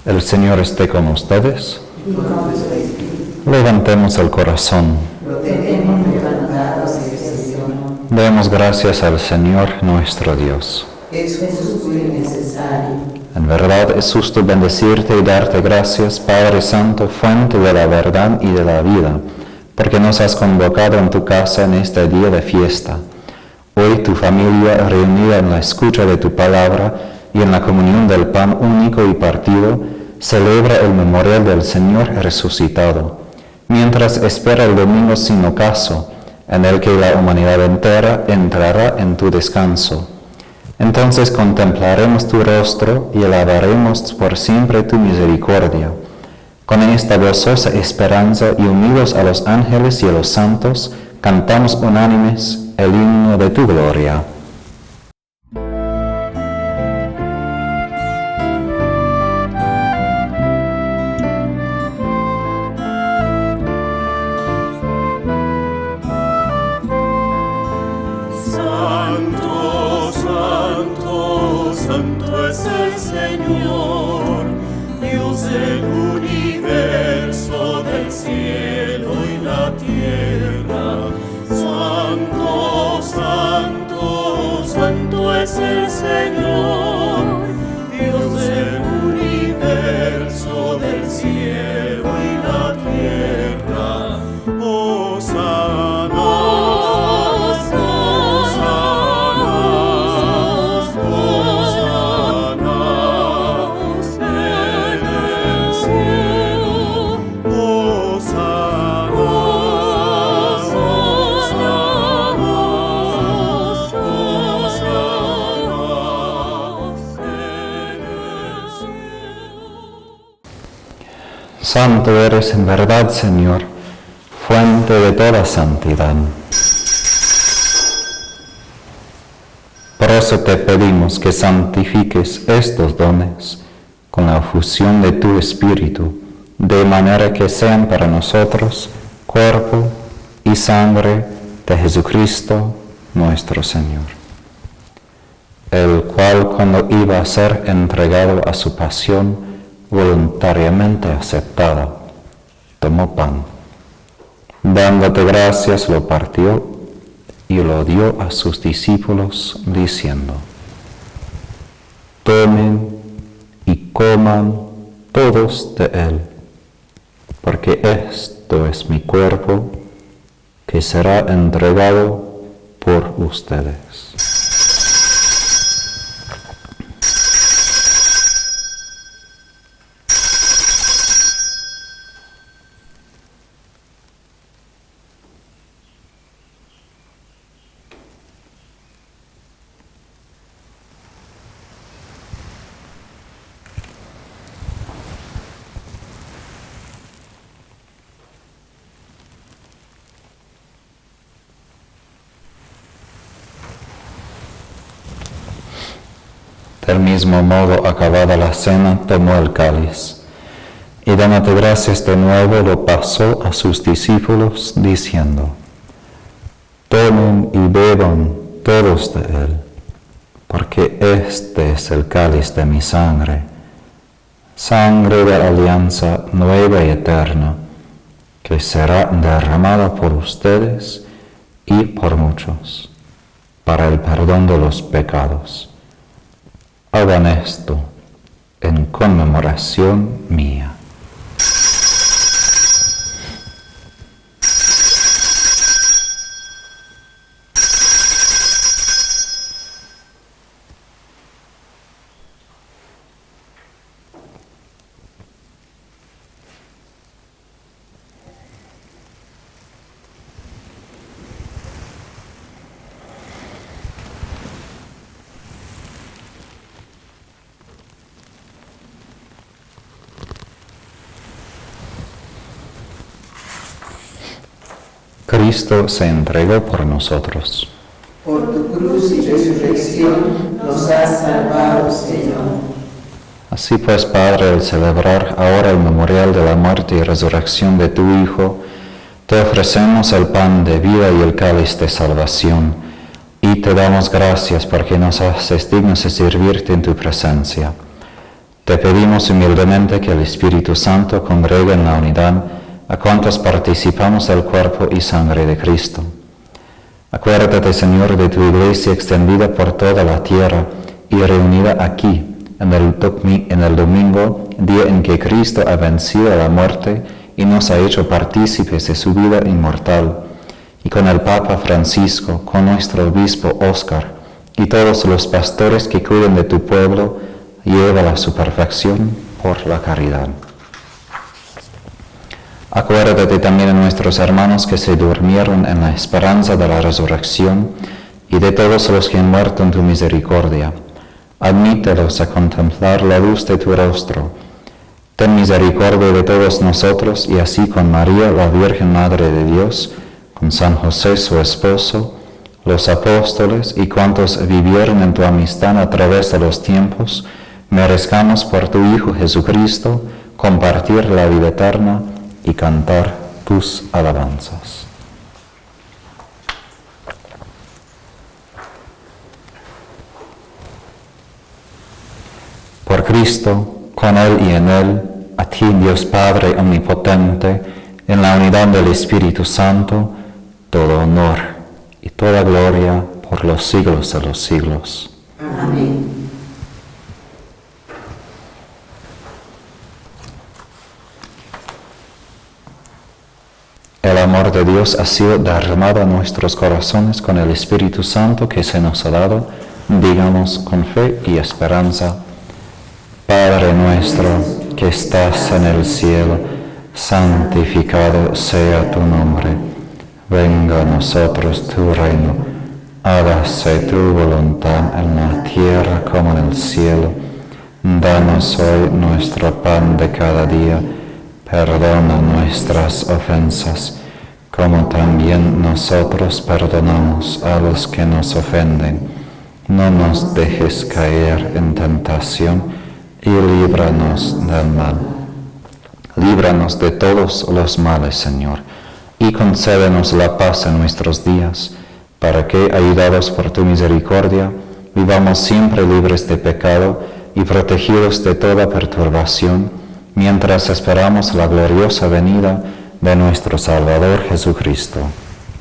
El Señor esté con ustedes. Levantemos el corazón.
Lo tenemos levantado hacia el Señor.
Demos gracias al Señor nuestro Dios.
Es justo y necesario.
En verdad es justo bendecirte y darte gracias, Padre Santo, fuente de la verdad y de la vida, porque nos has convocado en tu casa en este día de fiesta. Hoy tu familia, reunida en la escucha de tu palabra y en la comunión del pan único y partido, celebra el memorial del Señor resucitado, mientras espera el domingo sin ocaso, en el que la humanidad entera entrará en tu descanso. Entonces contemplaremos tu rostro y alabaremos por siempre tu misericordia. Con esta gozosa esperanza y unidos a los ángeles y a los santos, cantamos unánimes el himno de tu gloria.
Santo es el Señor, Dios del universo, del cielo y la tierra. Santo, santo, santo es el Señor, Dios del universo, del cielo y la tierra. Hosana.
Santo eres en verdad, Señor, fuente de toda santidad. Por eso te pedimos que santifiques estos dones con la fusión de tu Espíritu, de manera que sean para nosotros cuerpo y sangre de Jesucristo nuestro Señor, el cual, cuando iba a ser entregado a su pasión voluntariamente aceptada, tomó pan, dándote gracias lo partió y lo dio a sus discípulos diciendo: tomen y coman todos de él, porque esto es mi cuerpo que será entregado por ustedes. Del mismo modo, acabada la cena, tomó el cáliz, y dándote gracias de nuevo, lo pasó a sus discípulos, diciendo: tomen y beban todos de él, porque este es el cáliz de mi sangre, sangre de alianza nueva y eterna, que será derramada por ustedes y por muchos, para el perdón de los pecados. Hagan esto en conmemoración mía. Cristo se entregó por nosotros.
Por tu cruz y resurrección nos has salvado, Señor.
Así pues, Padre, al celebrar ahora el memorial de la muerte y resurrección de tu Hijo, te ofrecemos el pan de vida y el cáliz de salvación, y te damos gracias porque nos haces dignos de servirte en tu presencia. Te pedimos humildemente que el Espíritu Santo congregue en la unidad a cuantos participamos del cuerpo y sangre de Cristo. Acuérdate, Señor, de tu Iglesia extendida por toda la tierra y reunida aquí, en el domingo, día en que Cristo ha vencido a la muerte y nos ha hecho partícipes de su vida inmortal, y con el Papa Francisco, con nuestro obispo Óscar, y todos los pastores que cuiden de tu pueblo, llévala a su perfección por la caridad. Acuérdate también de nuestros hermanos que se durmieron en la esperanza de la resurrección, y de todos los que han muerto en tu misericordia. Admítelos a contemplar la luz de tu rostro. Ten misericordia de todos nosotros, y así con María, la Virgen Madre de Dios, con San José su esposo, los apóstoles y cuantos vivieron en tu amistad a través de los tiempos, merezcamos por tu Hijo Jesucristo compartir la vida eterna y cantar tus alabanzas. Por Cristo, con Él y en Él, a ti, Dios Padre omnipotente, en la unidad del Espíritu Santo, todo honor y toda gloria por los siglos de los siglos.
Amén.
El amor de Dios ha sido derramado a nuestros corazones con el Espíritu Santo que se nos ha dado, digamos con fe y esperanza. Padre nuestro que estás en el cielo, santificado sea tu nombre. Venga a nosotros tu reino. Hágase tu voluntad en la tierra como en el cielo. Danos hoy nuestro pan de cada día. Perdona nuestras ofensas, como también nosotros perdonamos a los que nos ofenden. No nos dejes caer en tentación y líbranos del mal. Líbranos de todos los males, Señor, y concédenos la paz en nuestros días, para que, ayudados por tu misericordia, vivamos siempre libres de pecado y protegidos de toda perturbación, mientras esperamos la gloriosa venida de nuestro Salvador Jesucristo.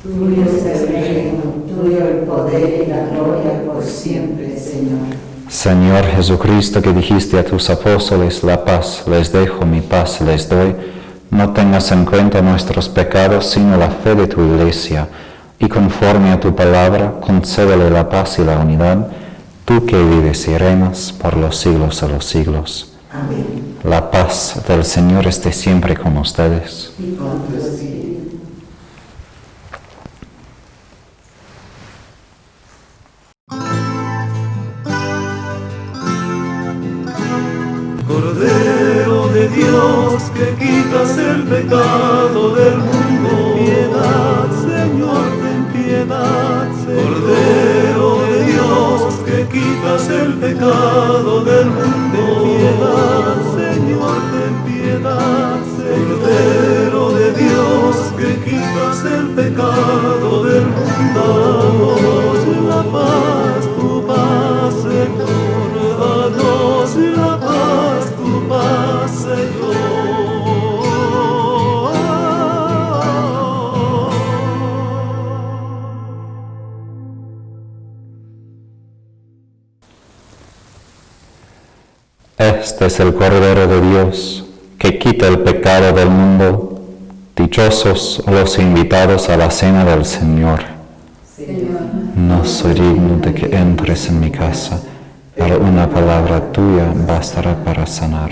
Tuyo es el reino, tuyo el poder y la gloria por siempre, Señor.
Señor Jesucristo, que dijiste a tus apóstoles, la paz les dejo, mi paz les doy, no tengas en cuenta nuestros pecados, sino la fe de tu Iglesia, y conforme a tu palabra, concédele la paz y la unidad, tú que vives y reinas por los siglos de los siglos.
Amén.
La paz del Señor esté siempre con ustedes.
Y con tu espíritu.
Cordero de Dios, que quitas el pecado del mundo, ten piedad, Señor, ten piedad, Señor. Cordero de Dios, que quitas el pecado del mundo, ten piedad, Señor, ten piedad, Señor. Cordero de Dios, que quitas el pecado del mundo, danos la paz, tu paz, Señor, danos la paz, tu paz, Señor.
Este es el Cordero de Dios, que quita el pecado del mundo. Dichosos los invitados a la cena del Señor. No soy digno de que entres en mi casa, pero una palabra tuya bastará para sanar.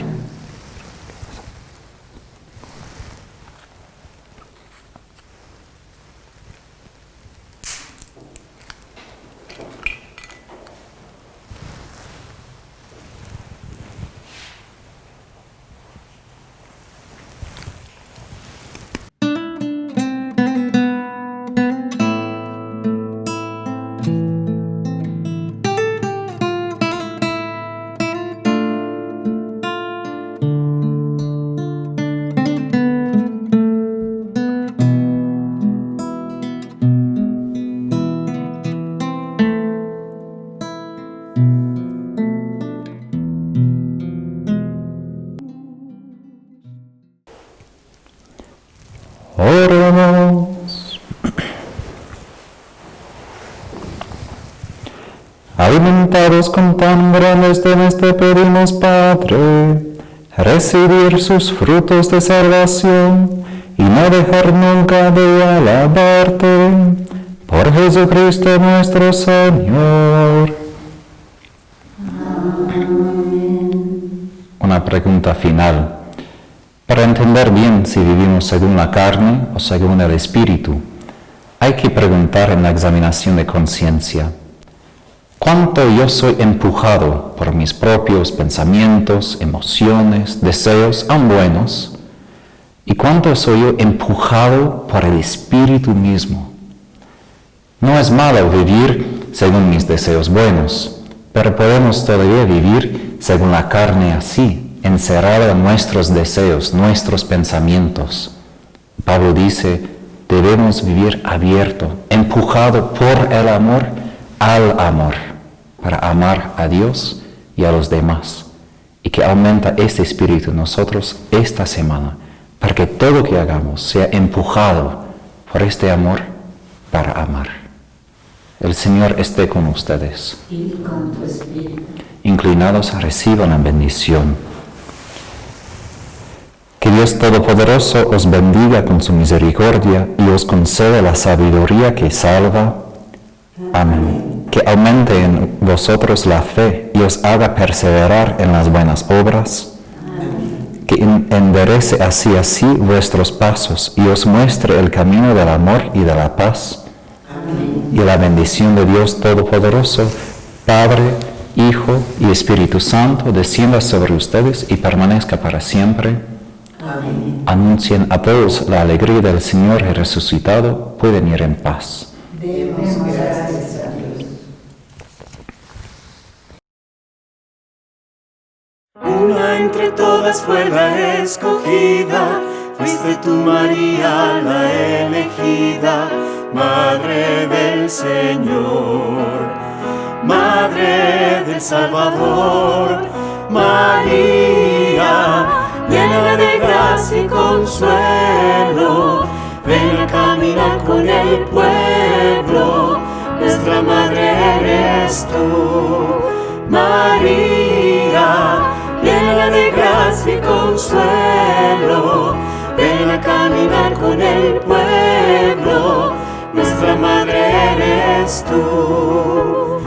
Oremos. Alimentados con tan grandes dones te pedimos, Padre, recibir sus frutos de salvación y no dejar nunca de alabarte. Por Jesucristo nuestro Señor. Una pregunta final. Para entender bien si vivimos según la carne o según el Espíritu, hay que preguntar en la examinación de conciencia: ¿cuánto yo soy empujado por mis propios pensamientos, emociones, deseos, aun buenos? ¿Y cuánto soy yo empujado por el Espíritu mismo? No es malo vivir según mis deseos buenos, pero podemos todavía vivir según la carne así, encerrado en nuestros deseos, nuestros pensamientos. Pablo dice, debemos vivir abierto, empujado por el amor al amor, para amar a Dios y a los demás. Y que aumenta este espíritu en nosotros esta semana, para que todo lo que hagamos sea empujado por este amor para amar. El Señor esté con ustedes.
Y con tu espíritu.
Inclinados, reciban la bendición. Que Dios Todopoderoso os bendiga con su misericordia y os conceda la sabiduría que salva. Amén. Que aumente en vosotros la fe y os haga perseverar en las buenas obras. Amén. Que enderece así vuestros pasos y os muestre el camino del amor y de la paz. Amén. Y la bendición de Dios Todopoderoso, Padre, Hijo y Espíritu Santo, descienda sobre ustedes y permanezca para siempre.
Amén.
Anuncien a todos la alegría del Señor resucitado, pueden ir en paz.
Demos gracias a Dios.
Una entre todas fue la escogida, fuiste tú, María, la elegida, Madre del Señor, Madre del Salvador. María, llena de gracia y consuelo, ven a caminar con el pueblo, nuestra Madre eres tú. María, llena de gracia y consuelo, ven a caminar con el pueblo, nuestra Madre eres tú.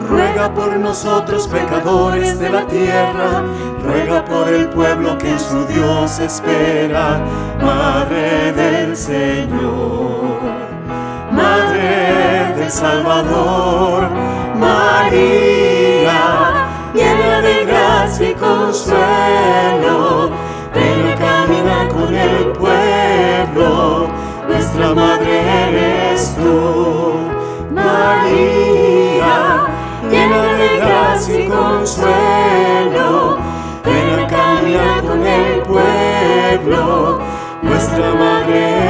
Ruega por nosotros pecadores de la tierra, ruega por el pueblo que en su Dios espera, Madre del Señor, Madre del Salvador. María, llena de gracia y consuelo, ven a caminar con el pueblo, nuestra Madre eres tú. María, llena de gracia y consuelo, ven a caminar con el pueblo, nuestra Madre